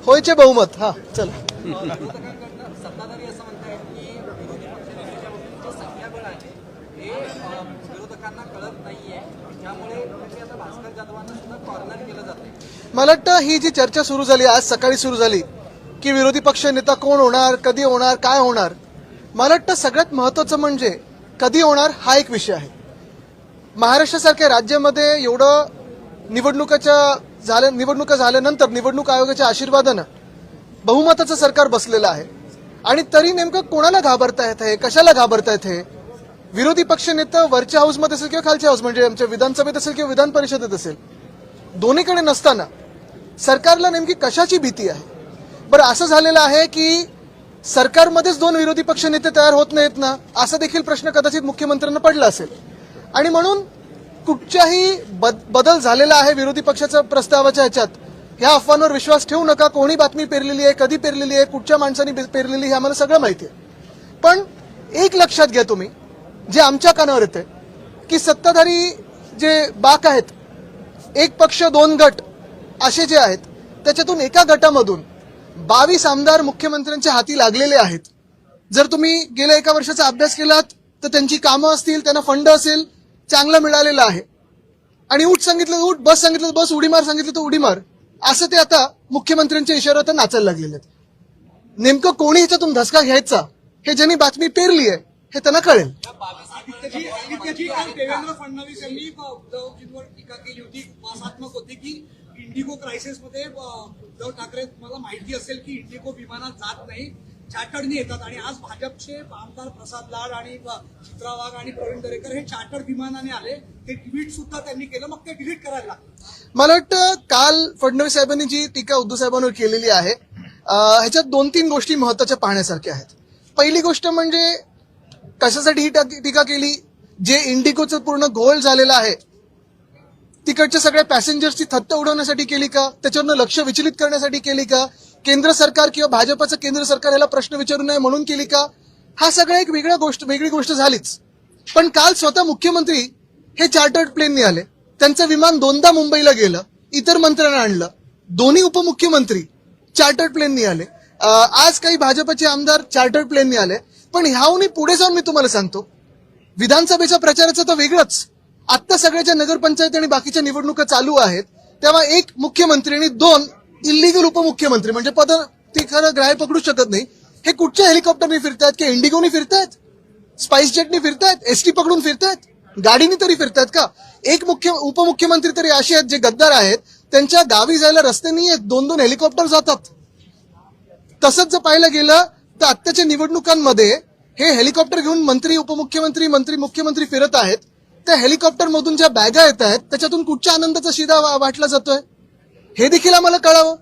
होयचे बहुमत. हा चला. सत्ताधारी असं म्हणतायत की विरोधी पक्षनेत्याच्या वतीने जे संख्याबळ आहे हे विरोधकांना कळत नाहीये, त्यामुळे आता भास्कर जाधवांना सुद्धा कॉर्नर केलं जातंय. मला वाटतं ही जी चर्चा सुरू झाली, आज सकाळी सुरू झाली की विरोधी पक्ष नेता कोण होणार, कधी होणार, काय होणार, मला वाटतं सगळ्यात महत्वाचं म्हणजे कधी होणार हा एक विषय आहे. महाराष्ट्रासारख्या राज्यामध्ये एवढं निवडणुका झाल्यानंतर निवडणूक आयोगाच्या आशीर्वादानं बहुमताचं सरकार बसलेलं आहे. आणि तरी नेमकं कोणाला घाबरतायत हे, कशाला घाबरतायत हे? विरोधी पक्ष नेता वरच्या हाऊसमध्ये असेल किंवा खालच्या हाऊस म्हणजे आमच्या विधानसभेत असेल किंवा विधान परिषदेत असेल, दोन्हीकडे नसताना सरकारला नेमकी कशाची भीती आहे? बरं, असं झालेलं आहे की सरकारमध्येच दोन विरोधी पक्ष नेते तयार होत नाहीत ना, असा देखील प्रश्न कदाचित मुख्यमंत्र्यांना पडला असेल. आणि म्हणून कुठच्याही बदल झालेला आहे विरोधी पक्षाच्या प्रस्तावाच्या ह्याच्यात, ह्या अफवांवर विश्वास ठेवू नका. कोणी बातमी पेरलेली आहे, कधी पेरलेली आहे, कुठच्या माणसांनी पेरलेली हे आम्हाला सगळं माहिती आहे. पण एक लक्षात घ्या तुम्ही, जे आमच्या कानावर येते की सत्ताधारी जे बाक आहेत, एक पक्ष दोन गट असे जे आहेत, त्याच्यातून एका गटामधून 22 आमदार मुख्यमंत्र्यांच्या हाती लागलेले आहेत. जर तुम्ही गेल्या एका वर्षाचा अभ्यास केलात तर त्यांची कामं असतील, त्यांना फंड असेल, चांगला मिळालेला आहे. आणि उठ सांगितलं तर उठ, बस सांगितलं तर बस, उडी मार सांगितलं तर उडी मार, असं ते आता मुख्यमंत्र्यांच्या इशाऱ्यावर नाचायला लागलेले आहेत. नेमकं कोणी ह्याच्यातून धसका घ्यायचा हे ज्यांनी बातमी पेरली आहे हे त्यांना कळेल. देवेंद्र फडणवीस यांनी उद्धवजींवर टीका केली होती, उपहासात्मक होती की इंडिगो क्रायसिसमध्ये उद्धव ठाकरे, तुम्हाला माहिती असेल की इंडिगो विमानात जात नाही, चार्टर्डनी येतात. आणि आज भाजपचे आमदार प्रसाद लाड आणि चित्रा वाघ आणि प्रवीण दरेकर हे चार्टर्ड विमानाने आले, ते ट्विट सुद्धा त्यांनी केलं, मग ते डिलीट करायला लागलं. मला वाटतं काल फडणवीस साहेबांनी जी टीका उद्धव साहेबांवर केलेली आहे ह्याच्यात 2-3 गोष्टी महत्वाच्या पाहण्यासारख्या आहेत. पहिली गोष्ट म्हणजे कशासाठी ही टीका केली? जे इंडिगोचं पूर्ण घोळ झालेला आहे, तिकडच्या सगळ्या पॅसेंजर्सची थत्त उडवण्यासाठी केली का? त्याच्यावरनं लक्ष विचलित करण्यासाठी केली का? केंद्र सरकार किंवा भाजपचं केंद्र सरकार याला प्रश्न विचारू नये म्हणून केली का? हा सगळा एक वेगळी गोष्ट झालीच. पण काल स्वतः मुख्यमंत्री हे चार्टर्ड प्लेननी आले, त्यांचं विमान 2दा मुंबईला गेलं, इतर मंत्र्यांना आणलं, दोन्ही उपमुख्यमंत्री चार्टर्ड प्लेननी आले. आज काही भाजपचे आमदार चार्टर्ड प्लेननी आले. पण ह्याहूनही पुढे जाऊन मी तुम्हाला सांगतो, विधानसभेच्या प्रचाराचं तर वेगळंच. आत्ता सगळ्याच्या नगरपंचायत आणि बाकीच्या निवडणुका चालू आहेत, तेव्हा एक मुख्यमंत्री आणि 2 इल्लीगल उपमुख्यमंत्री, म्हणजे पद ती खरं ग्राह्य पकडू शकत नाही, हे कुठच्या हेलिकॉप्टरने फिरतायत? की इंडिगोनी फिरतायत? स्पाइस जेटनी फिरतायत? एसटी पकडून फिरतायत? गाडीनी तरी फिरतायत का? एक उपमुख्यमंत्री तरी असे आहेत जे गद्दार आहेत, त्यांच्या गावी जायला रस्ते नाही आहेत, 2-2 हेलिकॉप्टर जातात. तसंच जर पाहायला गेलं तर आत्ताच्या निवडणुकांमध्ये हे हेलिकॉप्टर घेऊन मंत्री, उपमुख्यमंत्री, मुख्यमंत्री फिरत आहेत. त्या हेलिकॉप्टर मधून ज्या बॅगा येत आहेत त्याच्यातून कुठच्या आनंदाचा शिदा वाटला जातोय हे देखील आम्हाला कळावं.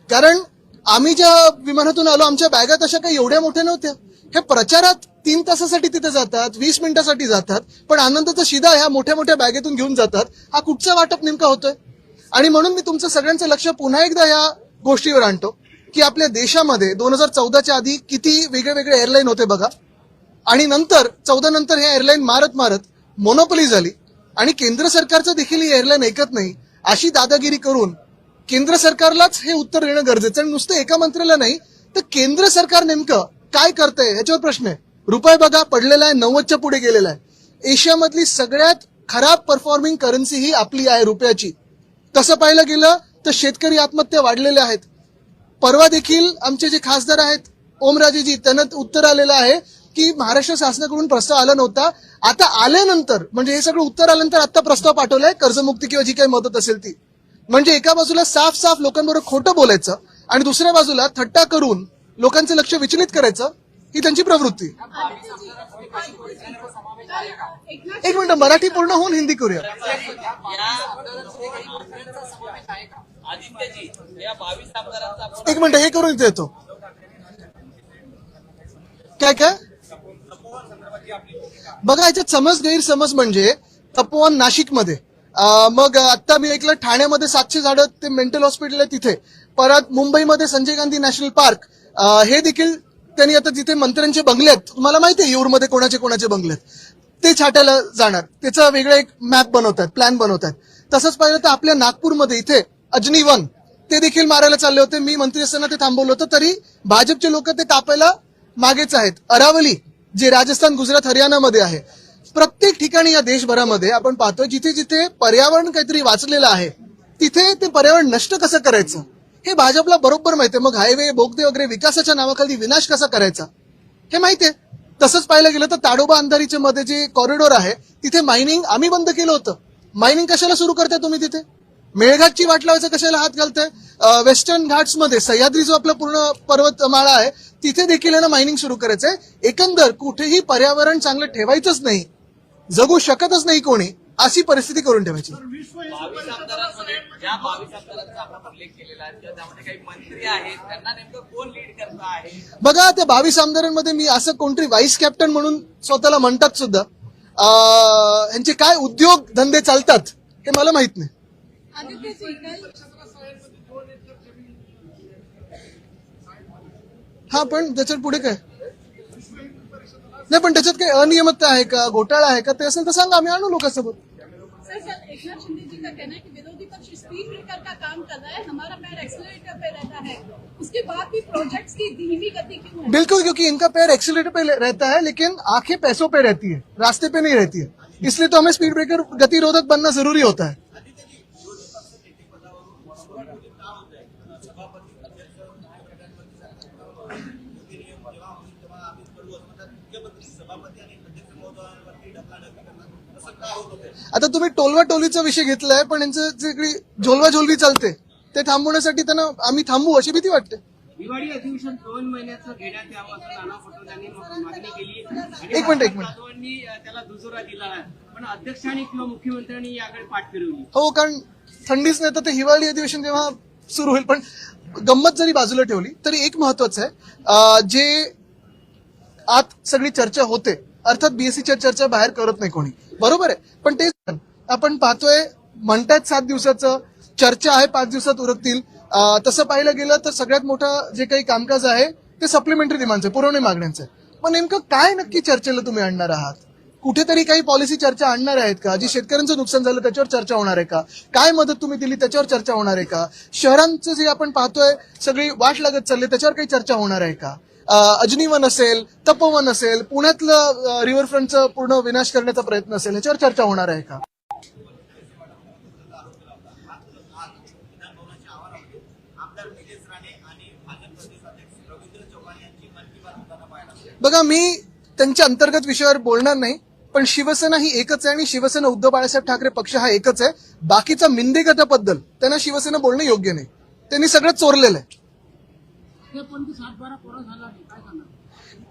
कारण आम्ही ज्या विमानातून आलो, आमच्या बॅगा तशा काही एवढ्या मोठ्या नव्हत्या. हे प्रचारात 3 तासासाठी तिथे जातात, 20 मिनिटासाठी जातात, पण आनंदाचा शिदा ह्या मोठ्या मोठ्या बॅगेतून घेऊन जातात. हा कुठचा वाटप नेमका होतोय? आणि म्हणून मी तुमचं सगळ्यांचं लक्ष पुन्हा एकदा या गोष्टीवर आणतो की आपल्या देशामध्ये 2014च्या आधी किती वेगळे एअरलाईन होते बघा, आणि नंतर 14 नंतर हे एअरलाईन मारत मोनोपोली झाली. आणि केंद्र सरकारचं देखील ही एअरलाईन ऐकत नाही, अशी दादागिरी करून केंद्र सरकारलाच हे उत्तर देणं गरजेचं. आणि नुसतं एका मंत्र्याला नाही तर केंद्र सरकार नेमकं काय करतंय ह्याच्यावर प्रश्न आहे. रुपये बघा पडलेला आहे, 90च्या पुढे गेलेला आहे. एशियामधली सगळ्यात खराब परफॉर्मिंग करन्सी ही आपली आहे, रुपयाची. तसं पाहायला गेलं तर शेतकरी आत्महत्या वाढलेल्या आहेत. परवा देखील आमचे जे खासदार आहेत ओमराजेजी, त्यांना उत्तर आलेलं आहे की महाराष्ट्र शासनाकडून प्रस्ताव आला नव्हता, आता आल्यानंतर, म्हणजे हे सगळं उत्तर आल्यानंतर आता प्रस्ताव पाठवलाय कर्जमुक्ती किंवा जी काही मदत असेल ती. म्हणजे एका बाजूला साफ लोकांबरोबर खोटं बोलायचं आणि दुसऱ्या बाजूला थट्टा करून लोकांचं लक्ष विचलित करायचं, ही त्यांची प्रवृत्ती. एक मिनिट, मराठी पूर्ण होऊन हिंदी करूया. एक मिनिट, हे करून इथे येतो. काय बघा, याच्यात गैरसमज म्हणजे तपोवन नाशिकमध्ये, मग आता मी ऐकलं ठाण्यामध्ये 700 झाडं ते मेंटल हॉस्पिटल आहे तिथे, परत मुंबईमध्ये संजय गांधी नॅशनल पार्क, हे देखील त्यांनी आता जिथे मंत्र्यांचे बंगले आहेत, तुम्हाला माहिती आहे येऊरमध्ये कोणाचे बंगले आहेत, ते छाटायला जाणार. त्याचा वेगळा एक मॅप बनवतात, प्लॅन बनवतात. तसंच पाहिलं तर आपल्या नागपूरमध्ये इथे अजनी वन, ते देखील मारायला चालले होते. मी मंत्री असताना ते थांबवलं होतं, तरी भाजपचे लोक ते कापायला मागेच आहेत. अरावली जे राजस्थान, गुजरात, हरियाणामध्ये आहे, प्रत्येक ठिकाणी या देशभरामध्ये आपण पाहतोय जिथे जिथे पर्यावरण काहीतरी वाचलेलं आहे तिथे ते पर्यावरण नष्ट कसं करायचं हे भाजपला बरोबर माहितीये. मग हायवे, बोगदे वगैरे विकासाच्या नावाखाली विनाश कसा करायचा हे माहितीये. तसंच पाहायला गेलं तर ताडोबा अंधारीच्या मध्ये जे कॉरिडॉर आहे तिथे मायनिंग आम्ही बंद केलं होतं. मायनिंग कशाला सुरू करताय तुम्ही तिथे? मेळघाटची वाट लावायचं कशाला हात घालताय? वेस्टर्न घाट्स मध्ये सह्याद्री जो आपला पूर्ण पर्वतमाळा आहे तिथे देखील ना मायनिंग सुरू करायचंय. एकंदर कुठेही पर्यावरण चांगलं ठेवायचंच नाही, जगू शकतच नाही कोणी, अशी परिस्थिती करून ठेवायची. 22 आमदारांमध्ये ज्या 22 आमदारांचा आपण उल्लेख केलेला आहे किंवा त्यामध्ये काही मंत्री आहेत, त्यांना नेमकं कोण लीड करत आहे? बघा, त्या 22 आमदारांमध्ये मी असं कोणतरी व्हाईस कॅप्टन म्हणून स्वतःला म्हणतात सुद्धा, यांचे काय उद्योग धंदे चालतात हे मला माहित नाही. हा, पण त्याच्यात पुढे काय नाही, पण त्याच्यात काही अनियमितता आहे का, घोटाळा आहे का, ते असेल तर सांगा, आम्ही आणू लोकांसोबत. सर, एकनाथ शिंदे जी का कहना है कि विरोधी पक्ष स्पीड ब्रेकर का काम कर रहा है, हमारा पैर एक्सीलरेटर पे रहता है, उसके बाद भी प्रोजेक्ट्स की धीमी गति क्यों है? बिल्कुल, क्योंकि इनका पैर एक्सीलरेटर पे रहता है लेकिन आंखें पैसों पे रहती है, रास्ते पे नहीं रहती है. इसलिए तो हमें स्पीड ब्रेकर गतिरोधक बनना जरूरी होता है. आता तुम्ही टोलवा टोलीचा विषय घेतलाय, पण यांचं जे झोलवा झोलवी चालते ते थांबवण्यासाठी त्यांना आम्ही थांबू अशी भीती वाटते. दिवाळी अधिवेशन 2 महिन्याचं घेण्यात यावं असं नाना पटोले यांनी मागणी केली. एक मिनिट. जाधवांनी त्याला दुजोरा दिला आहे, पण अध्यक्षांनी किंवा मुख्यमंत्र्यांनी याकडे पाठ फिरवली. हो, कारण थंडीच नाही तर ते हिवाळी अधिवेशन जेव्हा सुरू होईल. पण गंमत जरी बाजूला ठेवली तरी एक महत्वाचं आहे, जे आत सगळी चर्चा होते, अर्थात बीएससीच्या चर्चा बाहेर करत नाही कोणी, बरोबर आहे, पण ते आपण पाहतोय म्हणतात 7 दिवसाचं, चर्चा आहे 5 दिवसात उरकतील. तसं पाहिलं गेलं तर सगळ्यात मोठं जे काही कामकाज आहे ते सप्लिमेंटरी डिमांडचं, पुरवणी मागण्यांचं आहे. पण नेमकं काय नक्की चर्चेला तुम्ही आणणार आहात? कुठेतरी काही पॉलिसी चर्चा आणणार आहेत का? जी शेतकऱ्यांचं नुकसान झालं त्याच्यावर चर्चा होणार आहे का? काय मदत तुम्ही दिली त्याच्यावर चर्चा होणार आहे का? शहरांचं जे आपण पाहतोय सगळी वाट लागत चालली त्याच्यावर काही चर्चा होणार आहे का? अजनीवन असेल, तपोवन असेल, पुण्यातलं रिव्हरफ्रंटचं पूर्ण विनाश करण्याचा प्रयत्न असेल, याच्यावर चर्चा होणार आहे का? बघा, मी त्यांच्या अंतर्गत विषयावर बोलणार नाही, पण शिवसेना ही एकच आहे आणि शिवसेना उद्धव बाळासाहेब ठाकरे पक्ष हा एकच आहे. बाकीचा मिंदेगटाबद्दल त्यांना शिवसेना बोलणं योग्य नाही, त्यांनी सगळं चोरलेलं आहे.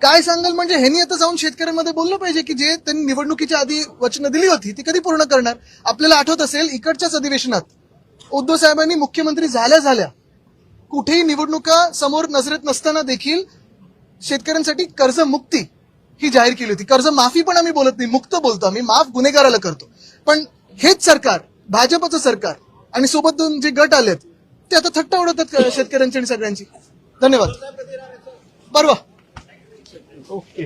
काय सांगाल म्हणजे ह्यांनी आता जाऊन शेतकऱ्यांमध्ये बोललं पाहिजे की जे त्यांनी निवडणुकीच्या आधी वचनं दिली होती ती कधी पूर्ण करणार. आपल्याला आठवत असेल इकडच्याच अधिवेशनात उद्धव साहेबांनी मुख्यमंत्री झाल्या कुठेही निवडणुका समोर नजरेत नसताना देखील शेतकऱ्यांसाठी कर्जमुक्ती ही जाहीर केली होती. कर्ज माफी पण आम्ही बोलत नाही, मुक्त बोलतो आम्ही, माफ गुन्हेगाराला करतो. पण हेच सरकार, भाजपचं सरकार आणि सोबत दोन जे गट आलेत ते आता थट्टा उडवतात शेतकऱ्यांची आणि सगळ्यांची. धन्यवाद. बरोबर. ओके.